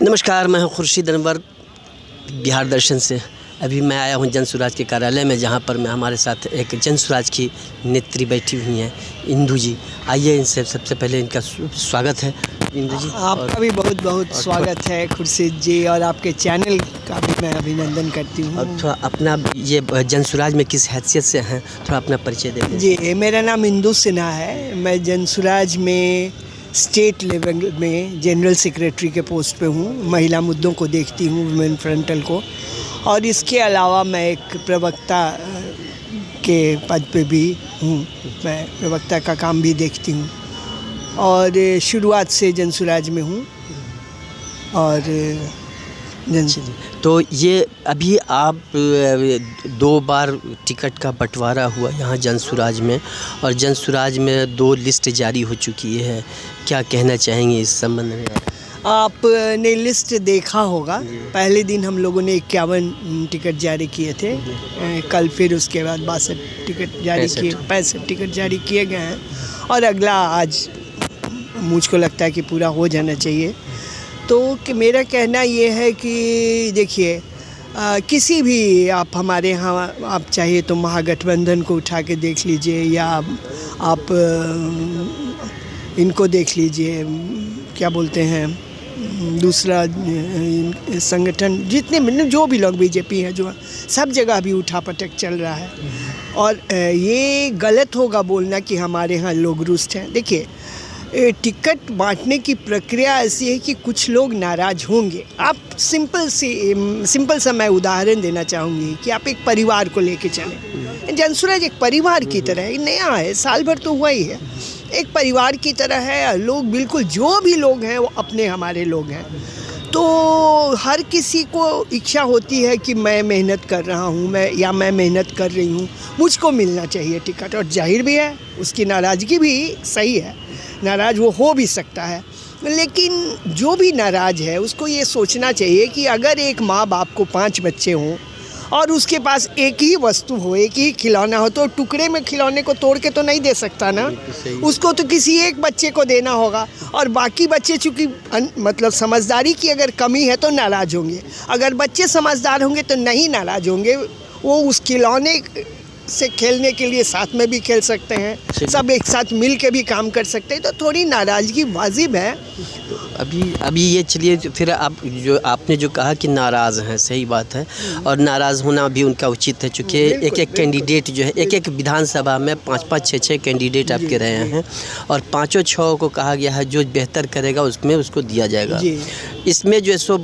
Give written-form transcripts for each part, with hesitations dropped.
नमस्कार, मैं हूं खुर्शीद अनवर बिहार दर्शन से। अभी मैं आया हूं जनसुराज के कार्यालय में, जहां पर मैं हमारे साथ एक जनसुराज की नेत्री बैठी हुई हैं, इंदु जी। आइए इनसे सबसे पहले इनका स्वागत है। इंदु जी, आपका भी बहुत बहुत स्वागत है खुर्शीद जी, और आपके चैनल का भी मैं अभिनंदन करती हूँ। और थोड़ा अपना ये जनसुराज में किस हैसियत से हैं, थोड़ा अपना परिचय दें। जी, मेरा नाम इंदु सिन्हा है। मैं जनसुराज में स्टेट लेवल में जनरल सेक्रेटरी के पोस्ट पे हूँ। महिला मुद्दों को देखती हूँ, वुमेन फ्रंटल को, और इसके अलावा मैं एक प्रवक्ता के पद पे भी हूँ। मैं प्रवक्ता का काम भी देखती हूँ और शुरुआत से जनसुराज में हूँ। और तो ये अभी आप 2 बार टिकट का बंटवारा हुआ यहाँ जनसुराज में, और जनसुराज में 2 लिस्ट जारी हो चुकी है। क्या कहना चाहेंगे इस संबंध में? आपने लिस्ट देखा होगा। पहले दिन हम लोगों ने 51 टिकट जारी किए थे। कल फिर उसके बाद 62 टिकट जारी किए, 65 टिकट जारी किए गए हैं, और अगला आज मुझको लगता है कि पूरा हो जाना चाहिए। तो कि मेरा कहना ये है कि देखिए, किसी भी आप हमारे यहाँ आप चाहिए तो महागठबंधन को उठा के देख लीजिए, या आप इनको देख लीजिए, क्या बोलते हैं, दूसरा संगठन, जितने जो भी लोग बीजेपी है, जो सब जगह भी उठा पटक चल रहा है। और ये गलत होगा बोलना कि हमारे यहाँ लोग रुष्ट हैं। देखिए, टिकट बांटने की प्रक्रिया ऐसी है कि कुछ लोग नाराज़ होंगे। आप सिंपल सा मैं उदाहरण देना चाहूँगी कि आप एक परिवार को लेके चलें। जनसुराज एक परिवार की तरह है, नया है, साल भर तो हुआ ही है, एक परिवार की तरह है। लोग बिल्कुल जो भी लोग हैं वो अपने हमारे लोग हैं। तो हर किसी को इच्छा होती है कि मैं मेहनत कर रहा हूँ, मैं मेहनत कर रही हूँ, मुझको मिलना चाहिए टिकट। और जाहिर भी है, उसकी नाराज़गी भी सही है, नाराज़ वो हो भी सकता है। लेकिन जो भी नाराज़ है उसको ये सोचना चाहिए कि अगर एक माँ बाप को 5 बच्चे हों और उसके पास एक ही वस्तु हो, एक ही खिलौना हो, तो टुकड़े में खिलौने को तोड़ के तो नहीं दे सकता ना, उसको तो किसी एक बच्चे को देना होगा। और बाकी बच्चे चूँकि मतलब समझदारी की अगर कमी है तो नाराज़ होंगे। अगर बच्चे समझदार होंगे तो नहीं नाराज़ होंगे, वो उस खिलौने से खेलने के लिए साथ में भी खेल सकते हैं, सब एक साथ मिल के भी काम कर सकते हैं। तो थोड़ी नाराज़गी वाजिब है। अभी ये चलिए, फिर आपने जो कहा कि नाराज़ हैं, सही बात है, और नाराज़ होना भी उनका उचित है, चूँकि एक कैंडिडेट जो है, एक विधानसभा में 5-5, 6-6 कैंडिडेट आपके रहे हैं, और 5-6 को कहा गया है जो बेहतर करेगा उसमें उसको दिया जाएगा। इसमें जो है सो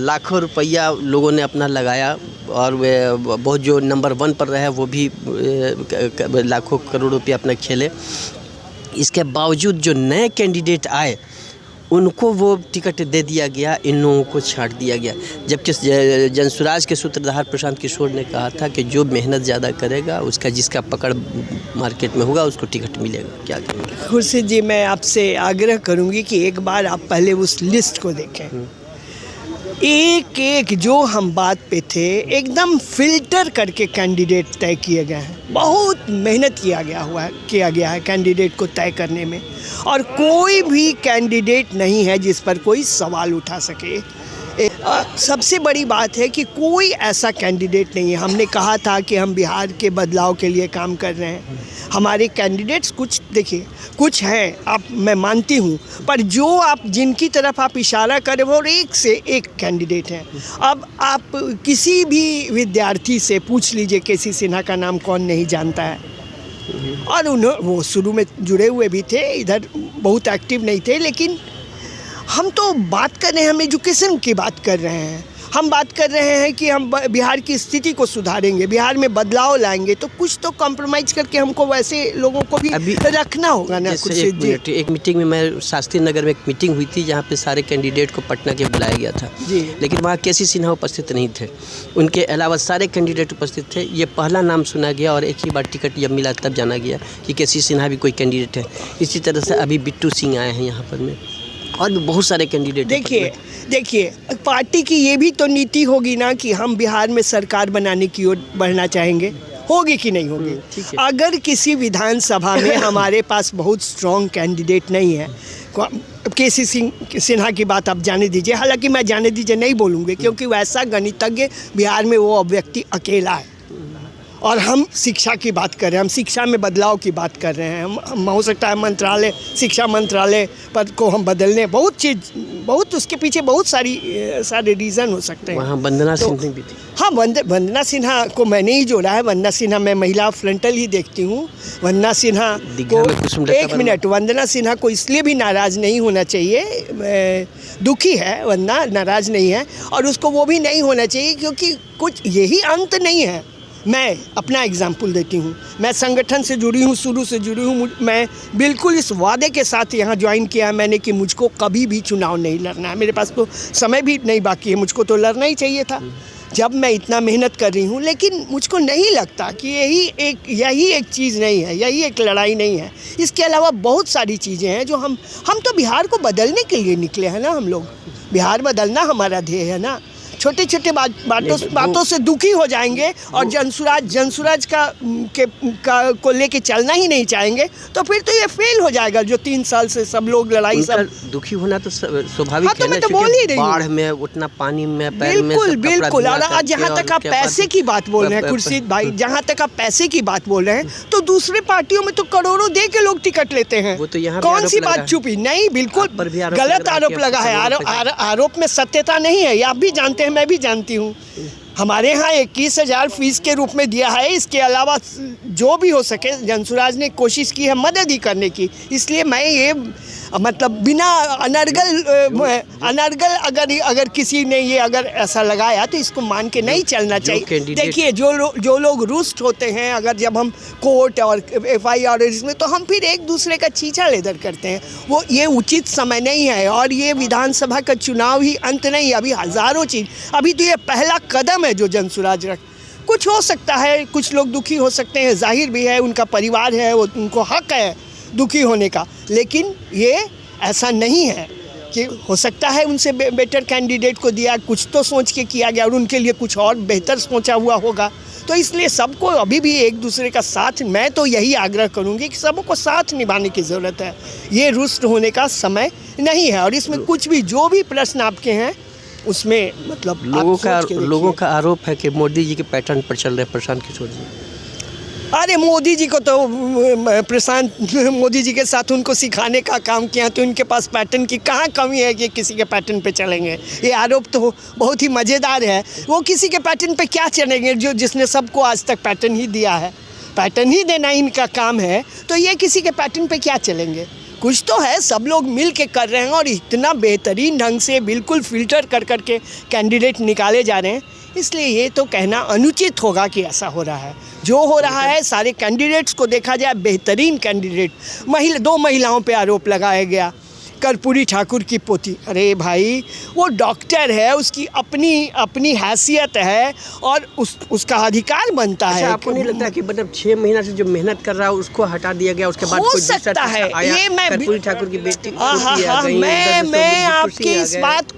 लाखों रुपया लोगों ने अपना लगाया, और वे बहुत जो नंबर 1 पर रहे वो भी लाखों करोड़ रुपया अपना खेले। इसके बावजूद जो नए कैंडिडेट आए उनको वो टिकट दे दिया गया, इन लोगों को छांट दिया गया। जबकि जनसुराज के सूत्रधार प्रशांत किशोर ने कहा था कि जो मेहनत ज़्यादा करेगा उसका, जिसका पकड़ मार्केट में होगा, उसको टिकट मिलेगा। क्या कहेंगे? खुर्शीद जी, मैं आपसे आग्रह करूंगी कि एक बार आप पहले उस लिस्ट को देखें। एक जो हम बात पे थे, एकदम फिल्टर करके कैंडिडेट तय किए गए हैं। बहुत मेहनत किया गया है कैंडिडेट को तय करने में, और कोई भी कैंडिडेट नहीं है जिस पर कोई सवाल उठा सके। सबसे बड़ी बात है कि कोई ऐसा कैंडिडेट नहीं है। हमने कहा था कि हम बिहार के बदलाव के लिए काम कर रहे हैं। हमारे कैंडिडेट्स कुछ हैं, मैं मानती हूँ, पर जो जिनकी तरफ आप इशारा करें वो एक से एक कैंडिडेट हैं। अब आप किसी भी विद्यार्थी से पूछ लीजिए, केसी सिन्हा का नाम कौन नहीं जानता है। और वो शुरू में जुड़े हुए भी थे, इधर बहुत एक्टिव नहीं थे। लेकिन हम तो बात कर रहे हैं, हम एजुकेशन की बात कर रहे हैं, हम बात कर रहे हैं कि हम बिहार की स्थिति को सुधारेंगे, बिहार में बदलाव लाएंगे। तो कुछ तो कॉम्प्रोमाइज़ करके हमको वैसे लोगों को भी रखना होगा ना। एक मीटिंग में, मैं शास्त्री नगर में एक मीटिंग हुई थी जहाँ पे सारे कैंडिडेट को पटना के बुलाया गया था, लेकिन वहाँ केसी सिन्हा उपस्थित नहीं थे। उनके अलावा सारे कैंडिडेट उपस्थित थे। ये पहला नाम सुना गया, और एक ही बार टिकट जब मिला तब जाना गया कि केसी सिन्हा भी कोई कैंडिडेट है। इसी तरह से अभी बिट्टू सिंह आए हैं यहाँ पर में, और भी बहुत सारे कैंडिडेट। देखिए, पार्टी की ये भी तो नीति होगी ना कि हम बिहार में सरकार बनाने की ओर बढ़ना चाहेंगे। होगी कि नहीं होगी? अगर किसी विधानसभा में हमारे पास बहुत स्ट्रॉन्ग कैंडिडेट नहीं है, केसी सिन्हा की बात आप जाने दीजिए, हालांकि मैं जाने दीजिए नहीं बोलूँगी क्योंकि वैसा गणितज्ञ बिहार में वो व्यक्ति अकेला है। और हम शिक्षा की बात कर रहे हैं, हम शिक्षा में बदलाव की बात कर रहे हैं। हम हो सकता है मंत्रालय, शिक्षा मंत्रालय पद को हम बदलने, बहुत उसके पीछे बहुत सारे रीज़न हो सकते हैं। वहाँ वंदना सिन्हा भी थी। हाँ, वंदना सिन्हा को मैंने ही जोड़ा है। वंदना सिन्हा, मैं महिला फ्रंटल ही देखती हूँ। वंदना सिन्हा को, एक मिनट, वंदना सिन्हा को इसलिए भी नाराज़ नहीं होना चाहिए, दुखी है वंदना, नाराज़ नहीं है, और उसको वो भी नहीं होना चाहिए क्योंकि कुछ यही अंत नहीं है। मैं अपना एग्जाम्पल देती हूँ, मैं संगठन से जुड़ी हूँ, शुरू से जुड़ी हूँ। मैं बिल्कुल इस वादे के साथ यहाँ ज्वाइन किया है मैंने कि मुझको कभी भी चुनाव नहीं लड़ना है। मेरे पास तो समय भी नहीं बाकी है, मुझको तो लड़ना ही चाहिए था जब मैं इतना मेहनत कर रही हूँ। लेकिन मुझको नहीं लगता कि यही एक चीज़ नहीं है, यही एक लड़ाई नहीं है। इसके अलावा बहुत सारी चीज़ें हैं जो हम तो बिहार को बदलने के लिए निकले हैं ना। हम लोग बिहार बदलना हमारा ध्येय है ना। छोटे छोटे बातों से दुखी हो जाएंगे और जनसुराज को लेके चलना ही नहीं चाहेंगे तो फिर तो ये फेल हो जाएगा। जो 3 साल से सब लोग लड़ाई, सब दुखी होना तो स्वाभाविक है। तो मैं तो बोल ही रही हूँ, बाढ़ में उतना पानी में पैर में बिल्कुल। और आज जहाँ तक आप पैसे की बात बोल रहे हैं खुर्शीद भाई, जहाँ तक आप पैसे की बात बोल रहे हैं तो दूसरे पार्टियों में तो करोड़ों दे के लोग टिकट लेते हैं। वो तो यहाँ कौन सी बात छुपी? नहीं, बिल्कुल गलत आरोप लगा है। आरोप में सत्यता नहीं है, ये आप भी जानते हैं, मैं भी जानती हूँ। हमारे यहाँ 21,000 फीस के रूप में दिया है। इसके अलावा जो भी हो सके जनसुराज ने कोशिश की है मदद ही करने की। इसलिए मैं ये मतलब बिना अनर्गल अगर किसी ने ये अगर ऐसा लगाया तो इसको मान के नहीं चलना चाहिए। देखिए जो लोग रुष्ट होते हैं, अगर जब हम कोर्ट और FIR इसमें, तो हम फिर एक दूसरे का छीछा लेदर करते हैं। वो ये उचित समय नहीं है और ये विधानसभा का चुनाव ही अंत नहीं है। अभी हज़ारों चीज़, अभी तो ये पहला कदम है जो जनसुराज रख। कुछ हो सकता है, कुछ लोग दुखी हो सकते हैं, जाहिर भी है, उनका परिवार है, वो उनको हक है दुखी होने का। लेकिन ये ऐसा नहीं है कि हो सकता है उनसे बेटर कैंडिडेट को दिया, कुछ तो सोच के किया गया और उनके लिए कुछ और बेहतर सोचा हुआ होगा। तो इसलिए सबको अभी भी एक दूसरे का साथ, मैं तो यही आग्रह करूंगी कि सबको साथ निभाने की ज़रूरत है। ये रुष्ट होने का समय नहीं है। और इसमें कुछ भी, जो भी प्रश्न आपके हैं उसमें मतलब लोगों का आरोप है कि मोदी जी के पैटर्न पर चल रहे प्रशांत किशोर जी। अरे मोदी जी को तो प्रशांत मोदी जी के साथ उनको सिखाने का काम किया, तो उनके पास पैटर्न की कहाँ कमी है कि किसी के पैटर्न पे चलेंगे। ये आरोप तो बहुत ही मज़ेदार है। वो किसी के पैटर्न पे क्या चलेंगे जिसने सबको आज तक पैटर्न ही दिया है। पैटर्न ही देना इनका काम है, तो ये किसी के पैटर्न पे क्या चलेंगे। कुछ तो है, सब लोग मिल के कर रहे हैं और इतना बेहतरीन ढंग से बिल्कुल फ़िल्टर कर के कैंडिडेट निकाले जा रहे हैं। इसलिए ये तो कहना अनुचित होगा कि ऐसा हो रहा है। जो हो रहा है, सारे कैंडिडेट्स को देखा जाए, बेहतरीन कैंडिडेट। 2 महिलाओं पे आरोप लगाया गया। कर्पूरी ठाकुर की पोती, अरे भाई वो डॉक्टर है, उसकी अपनी हैसियत है और उसका अधिकार बनता है। आपको नहीं लगता कि मतलब 6 महीना से जो मेहनत कर रहा है उसको हटा दिया गया, उसके बाद हो सकता है ये मैं कर्पूरी ठाकुर की बेटी मैं आपकी इस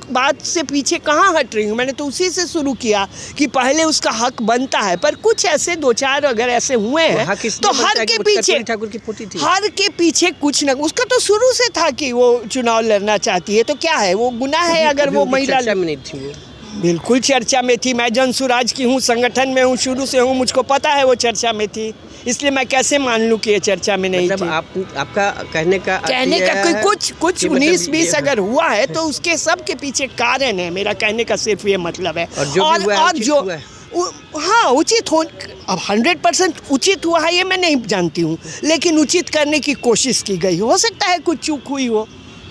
बात से पीछे कहाँ हट रही हूँ। मैंने तो उसी से शुरू किया कि पहले उसका हक बनता है, पर कुछ ऐसे 2-4 अगर ऐसे हुए हैं तो हर के पीछे, ठाकुर की पोती थी, हर के पीछे कुछ न, उसका तो शुरू से था कि वो चुनाव लड़ना चाहती है। तो क्या है, वो गुनाह है अगर वो महिला चर्चा में नहीं थी। वो बिल्कुल चर्चा में थी। मैं जनसुराज की हूँ, संगठन में हूँ, शुरू से हूँ, मुझको पता है वो चर्चा में थी। इसलिए मैं कैसे मान लूँ कि ये चर्चा में नहीं थी। आपका कहने का कुछ 19-20 अगर हुआ है तो उसके सब के पीछे कारण है। मेरा कहने का सिर्फ ये मतलब है। और जो हाँ उचित हो, अब 100% उचित हुआ है ये मैं नहीं जानती हूँ, लेकिन उचित करने की कोशिश की गई। हो सकता है कुछ चूक हुई हो,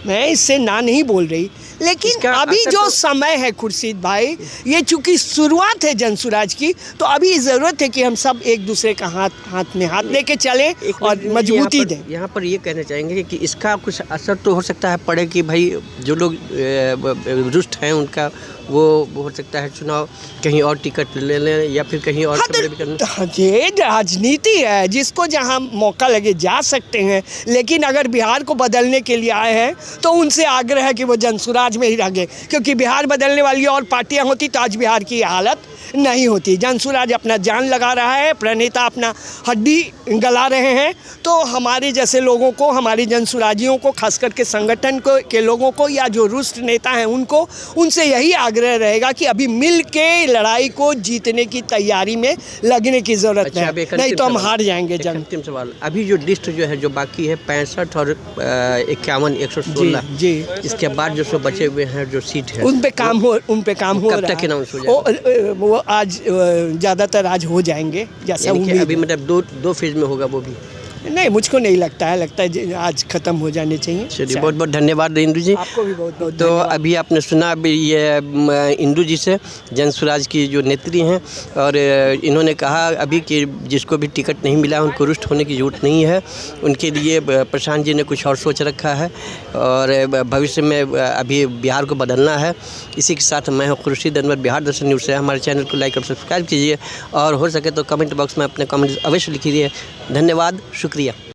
मैं इससे ना नहीं बोल रही, लेकिन अभी जो समय है खुर्शीद भाई, ये चूंकि शुरुआत है जनसुराज की, तो अभी ज़रूरत है कि हम सब एक दूसरे का हाथ में हाथ लेके चलें और मजबूती दें। यहाँ पर ये कहना चाहेंगे कि इसका कुछ असर तो हो सकता है पड़े कि भाई जो लोग रुष्ट हैं उनका वो हो सकता है चुनाव कहीं और टिकट ले लें या फिर कहीं और ये राजनीति है, जिसको जहाँ मौका लगे जा सकते हैं। लेकिन अगर बिहार को बदलने के लिए आए हैं तो उनसे आग्रह है कि वो जनसुराज में ही रह गए, क्योंकि बिहार बदलने वाली और पार्टियां होती तो आज बिहार की हालत नहीं होती। जनसुराज अपना जान लगा रहा है, प्रणेता अपना हड्डी गला रहे हैं। तो हमारे जैसे लोगों को, हमारे जनसुराजियों को, खास करके संगठन को के लोगों को या जो रुष्ट नेता हैं उनको, उनसे यही आग्रह रहेगा कि अभी मिल के लड़ाई को जीतने की तैयारी में लगने की ज़रूरत है, नहीं तो हम हार जाएंगे जंग। अंतिम सवाल, अभी जो लिस्ट जो है जो बाकी है 65 और 51 116 जी, इसके बाद जो सो बचे हुए हैं जो सीट है उन पे काम हो रहा कब तक है। अनाउंस हो जाएगा? वो आज ज़्यादातर आज हो जाएंगे जैसा यानी कि उम्मीद अभी है। मतलब दो फेज में होगा वो भी? नहीं, मुझको नहीं लगता है, लगता है आज ख़त्म हो जाने चाहिए। चलिए, बहुत बहुत धन्यवाद इंदु जी। आपको भी बहुत बहुत तो अभी आपने सुना अभी ये इंदु जी से, जनसुराज की जो नेत्री हैं, और इन्होंने कहा अभी कि जिसको भी टिकट नहीं मिला उनको रुष्ट होने की ज़रूरत नहीं है। उनके लिए प्रशांत जी ने कुछ और सोच रखा है और भविष्य में अभी बिहार को बदलना है। इसी के साथ मैं हूँ खुर्शीद अनवर, बिहार दर्शन न्यूज़ से। हमारे चैनल को लाइक और सब्सक्राइब कीजिए और हो सके तो कमेंट बॉक्स में अपने कमेंट्स अवश्य लिखिए। धन्यवाद, शुक्रिया।